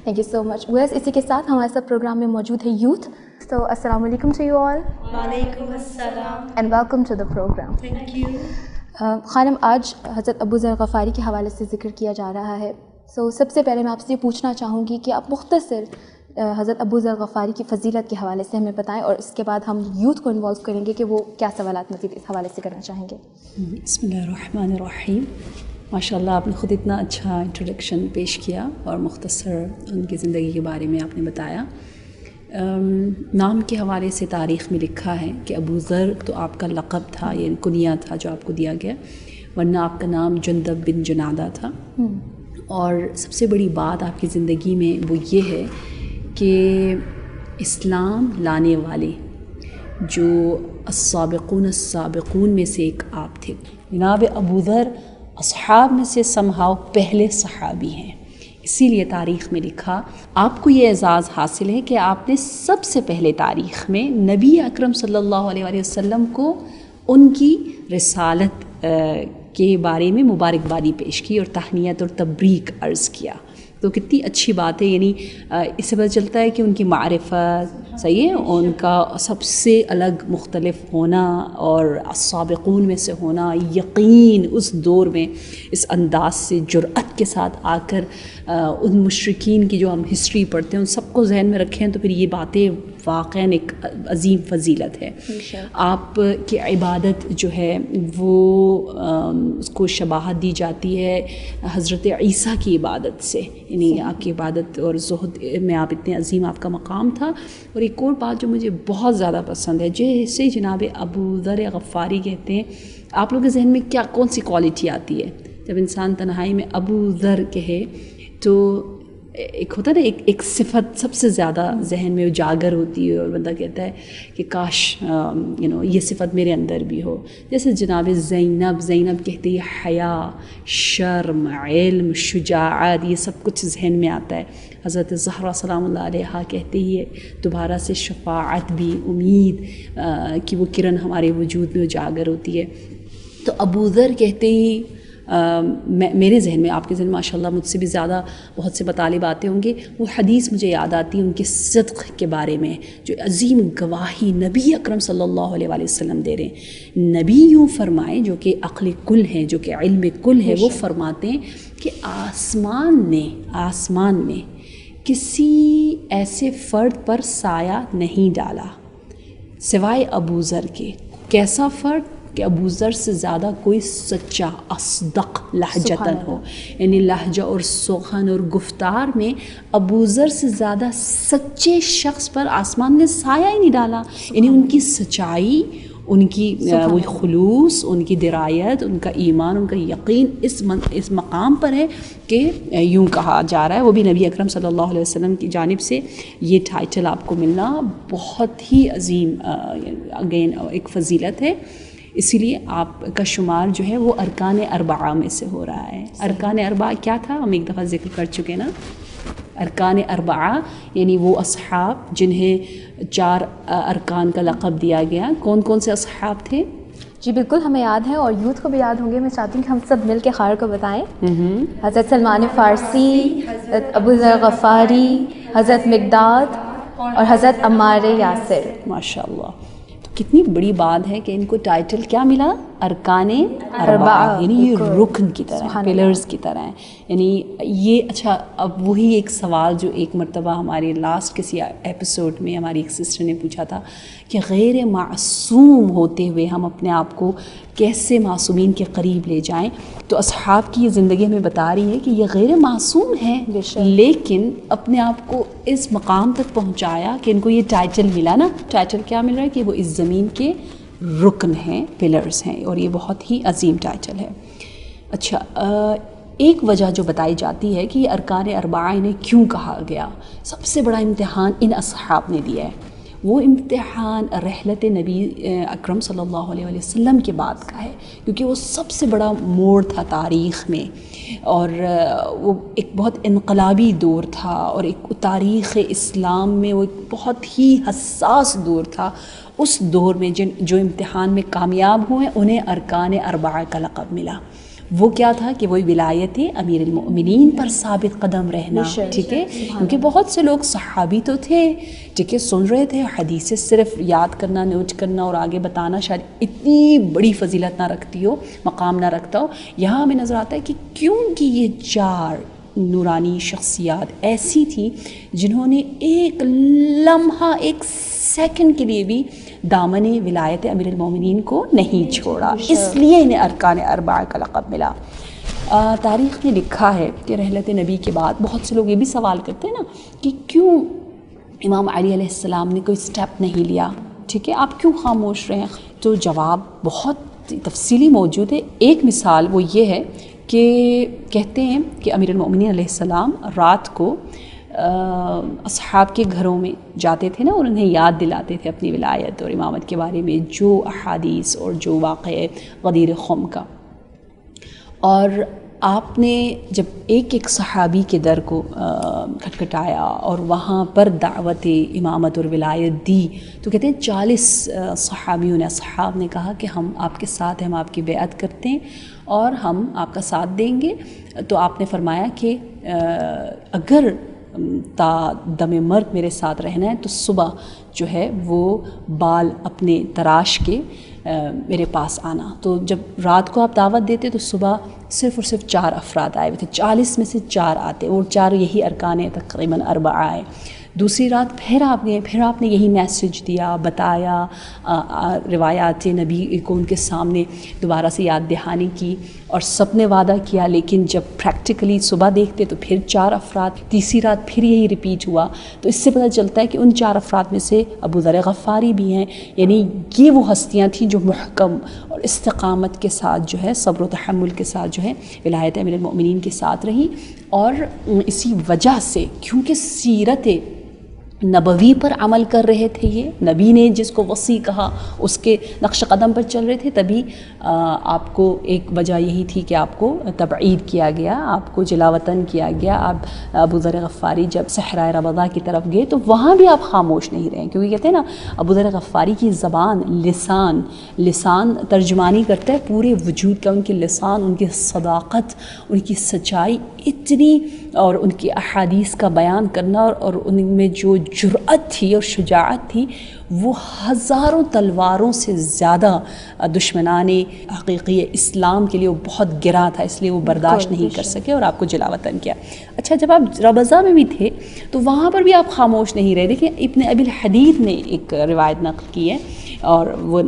Thank you so مچ. ویس اسی کے ساتھ ہمارے ساتھ پروگرام میں موجود ہے یوتھ. تو السلام علیکم ٹو یو آل. وعلیکم السلام and welcome to the programme. Thank you. خانم, آج حضرت ابو ذر غفاری کے حوالے سے ذکر کیا جا رہا ہے. سب سے پہلے میں آپ سے یہ پوچھنا چاہوں گی کہ آپ مختصر حضرت ابو ذر غفاری کی فضیلت کے حوالے سے ہمیں بتائیں, اور اس کے بعد ہم یوتھ کو انوالو کریں گے کہ وہ کیا سوالات مزید اس حوالے سے کرنا چاہیں گے. بسم اللہ الرحمن الرحیم. ماشاء اللہ آپ نے خود اتنا اچھا انٹروڈکشن پیش کیا اور مختصر ان کی زندگی کے بارے میں آپ نے بتایا. نام کے حوالے سے تاریخ میں لکھا ہے کہ ابو ذر تو آپ کا لقب تھا, یہ کنیا تھا جو آپ کو دیا گیا, ورنہ آپ کا نام جندب بن جنادہ تھا. اور سب سے بڑی بات آپ کی زندگی میں وہ یہ ہے کہ اسلام لانے والے جو السابقون میں سے ایک آپ تھے. جناب ابو ذر اصحاب میں سے سمہاؤ پہلے صحابی ہیں, اسی لیے تاریخ میں لکھا. آپ کو یہ اعزاز حاصل ہے کہ آپ نے سب سے پہلے تاریخ میں نبی اکرم صلی اللہ علیہ وآلہ وسلم کو ان کی رسالت کے بارے میں مبارکبادی پیش کی اور تہنیت اور تبریک عرض کیا. تو کتنی اچھی بات ہے, یعنی اس سے پتہ چلتا ہے کہ ان کی معرفت صحیح ہے, ان کا سب سے الگ مختلف ہونا اور السابقون میں سے ہونا, یقین اس دور میں اس انداز سے جرأت کے ساتھ آ کر ان مشرکین کی جو ہم ہسٹری پڑھتے ہیں ان سب کو ذہن میں رکھیں تو پھر یہ باتیں واقعاً ایک عظیم فضیلت ہے. آپ کی عبادت جو ہے وہ اس کو شباہت دی جاتی ہے حضرت عیسیٰ کی عبادت سے, یعنی آپ کی عبادت اور زہد میں آپ اتنے عظیم آپ کا مقام تھا. اور ایک اور بات جو مجھے بہت زیادہ پسند ہے, جیسے جناب ابو ذر غفاری کہتے ہیں, آپ لوگوں کے ذہن میں کیا کون سی کوالٹی آتی ہے جب انسان تنہائی میں ابو ذر کہے؟ تو ایک ہوتا ہے نا ایک صفت سب سے زیادہ ذہن میں اجاگر ہوتی ہے اور بندہ کہتا ہے کہ کاش یہ صفت میرے اندر بھی ہو. جیسے جناب زینب کہتے ہیں حیا, شرم, علم, شجاعت, یہ سب کچھ ذہن میں آتا ہے. حضرت زہرا سلام اللہ علیہا کہتے ہی دوبارہ سے شفاعت بھی, امید کی وہ کرن ہمارے وجود میں اجاگر ہوتی ہے. تو ابو ذر کہتے ہی میرے ذہن میں, آپ کے ذہن میں ماشاء اللہ مجھ سے بھی زیادہ بہت سے مطالب آتے ہوں گے, وہ حدیث مجھے یاد آتی ہے ان کے صدق کے بارے میں جو عظیم گواہی نبی اکرم صلی اللہ علیہ وآلہ وسلم دے رہے ہیں. نبی یوں فرمائے جو کہ عقل کل ہیں, جو کہ علم کل ہے, وہ فرماتے ہیں کہ آسمان نے کسی ایسے فرد پر سایہ نہیں ڈالا سوائے ابو ذر کے. کیسا فرد؟ کہ ابو ذر سے زیادہ کوئی سچا, اصدق لہجتاً ہو, یعنی لہجہ اور سخن اور گفتار میں ابو ذر سے زیادہ سچے شخص پر آسمان نے سایہ ہی نہیں ڈالا. یعنی ان کی سچائی, ان کی وہ خلوص, ان کی درایت, ان کا ایمان, ان کا یقین اس مقام پر ہے کہ یوں کہا جا رہا ہے, وہ بھی نبی اکرم صلی اللہ علیہ وسلم کی جانب سے یہ ٹائٹل آپ کو ملنا بہت ہی عظیم اگین ایک فضیلت ہے. اسی لیے آپ کا شمار جو ہے وہ ارکان اربعہ میں سے ہو رہا ہے. ارکان اربعہ کیا تھا ہم ایک دفعہ ذکر کر چکے نا. ارکان اربعہ یعنی وہ اصحاب جنہیں 4 ارکان کا لقب دیا گیا. کون کون سے اصحاب تھے؟ جی بالکل ہمیں یاد ہے اور یوتھ کو بھی یاد ہوں گے. میں چاہتی ہوں کہ ہم سب مل کے خیر کو بتائیں. حضرت سلمان فارسی, حضرت ابو ذر غفاری, حضرت مقداد اور حضرت عمار یاسر. ماشاء اللہ, کتنی بڑی بات ہے کہ ان کو ٹائٹل کیا ملا؟ ارکان اربعہ, یعنی یہ رکن کی طرح, پلرز کی طرح ہیں. یعنی یہ اچھا, اب وہی ایک سوال جو ایک مرتبہ ہمارے لاسٹ کسی ایپیسوڈ میں ہماری ایک سسٹر نے پوچھا تھا کہ غیر معصوم ہوتے ہوئے ہم اپنے آپ کو کیسے معصومین کے قریب لے جائیں. تو اصحاب کی یہ زندگی ہمیں بتا رہی ہے کہ یہ غیر معصوم ہیں, لیکن اپنے آپ کو اس مقام تک پہنچایا کہ ان کو یہ ٹائٹل ملا نا. ٹائٹل کیا مل رہا ہے کہ وہ اس زمین کے رکن ہیں, پلرز ہیں, اور یہ بہت ہی عظیم ٹائٹل ہے. اچھا, ایک وجہ جو بتائی جاتی ہے کہ یہ ارکان اربعہ انہیں کیوں کہا گیا, سب سے بڑا امتحان ان اصحاب نے دیا ہے. وہ امتحان رحلت نبی اکرم صلی اللہ علیہ وسلم کے بعد کا ہے, کیونکہ وہ سب سے بڑا موڑ تھا تاریخ میں, اور وہ ایک بہت انقلابی دور تھا, اور ایک تاریخ اسلام میں وہ ایک بہت ہی حساس دور تھا. اس دور میں جو امتحان میں کامیاب ہوئے انہیں ارکان اربعہ کا لقب ملا. وہ کیا تھا کہ وہی ولایت امیر المؤمنین پر ثابت قدم رہنا، ٹھیک ہے، کیونکہ بہت سے لوگ صحابی تو تھے، ٹھیک ہے، سن رہے تھے، حدیثیں صرف یاد کرنا، نوٹ کرنا اور آگے بتانا شاید اتنی بڑی فضیلت نہ رکھتی ہو، مقام نہ رکھتا ہو. یہاں ہمیں نظر آتا ہے کہ کیونکہ یہ 4 نورانی شخصیات ایسی تھیں جنہوں نے ایک لمحہ، ایک سیکنڈ کے لیے بھی دامن ولایت امیر المومنین کو نہیں چھوڑا، اس لیے انہیں ارکان اربعہ کا لقب ملا. تاریخ نے لکھا ہے کہ رحلت نبی کے بعد بہت سے لوگ یہ بھی سوال کرتے ہیں نا کہ کیوں امام علی علیہ السلام نے کوئی سٹیپ نہیں لیا، ٹھیک ہے، آپ کیوں خاموش رہے ہیں؟ تو جواب بہت تفصیلی موجود ہے. ایک مثال وہ یہ ہے کہ کہتے ہیں کہ امیر المؤمنین علیہ السلام رات کو اصحاب کے گھروں میں جاتے تھے نا اور انہیں یاد دلاتے تھے اپنی ولایت اور امامت کے بارے میں جو احادیث اور جو واقعہ غدیر خم کا. اور آپ نے جب ایک ایک صحابی کے در کو کھٹکھٹایا اور وہاں پر دعوت امامت اور ولایت دی تو کہتے ہیں 40 صحابیوں نے، اصحاب نے کہا کہ ہم آپ کے ساتھ ہیں، ہم آپ کی بیعت کرتے ہیں اور ہم آپ کا ساتھ دیں گے. تو آپ نے فرمایا کہ اگر تا دم مرگ میرے ساتھ رہنا ہے تو صبح جو ہے وہ بال اپنے تراش کے میرے پاس آنا. تو جب رات کو آپ دعوت دیتے تو صبح صرف اور صرف 4 افراد آئے ہوئے تھے، 40 میں سے 4 آتے اور 4 یہی ارکان تقریباً 4 آئے. دوسری رات پھر آپ گئے، پھر آپ نے یہی میسج دیا، بتایا، روایات نبی کو ان کے سامنے دوبارہ سے یاد دہانی کی اور سب نے وعدہ کیا. لیکن جب پریکٹیکلی صبح دیکھتے تو پھر 4 افراد، تیسری رات پھر یہی ریپیٹ ہوا. تو اس سے پتہ چلتا ہے کہ ان 4 افراد میں سے ابو ذر غفاری بھی ہیں. یعنی یہ وہ ہستیاں تھیں جو محکم اور استقامت کے ساتھ جو ہے، صبر و تحمل کے ساتھ جو ہے ولایت امیر المؤمنین کے ساتھ رہی. اور اسی وجہ سے کیونکہ سیرت نبوی پر عمل کر رہے تھے، یہ نبی نے جس کو وصی کہا اس کے نقش قدم پر چل رہے تھے، تبھی آپ کو ایک وجہ یہی تھی کہ آپ کو تبعید کیا گیا، آپ کو جلا وطن کیا گیا. آپ ابو ذر غفاری جب صحرائے ربضہ کی طرف گئے تو وہاں بھی آپ خاموش نہیں رہے، کیونکہ کہتے ہیں نا ابو ذر غفاری کی زبان، لسان ترجمانی کرتا ہے پورے وجود کا. ان کی لسان، ان کی صداقت، ان کی سچائی اتنی، اور ان کی احادیث کا بیان کرنا اور ان میں جو جرأت تھی اور شجاعت تھی وہ ہزاروں تلواروں سے زیادہ دشمنان حقیقی اسلام کے لیے وہ بہت گرا تھا، اس لیے وہ برداشت نہیں کر سکے اور آپ کو جلا وطن کیا. اچھا، جب آپ ربضہ میں بھی تھے تو وہاں پر بھی آپ خاموش نہیں رہے. دیکھیں ابن ابی الحدید نے ایک روایت نقل کی ہے اور وہ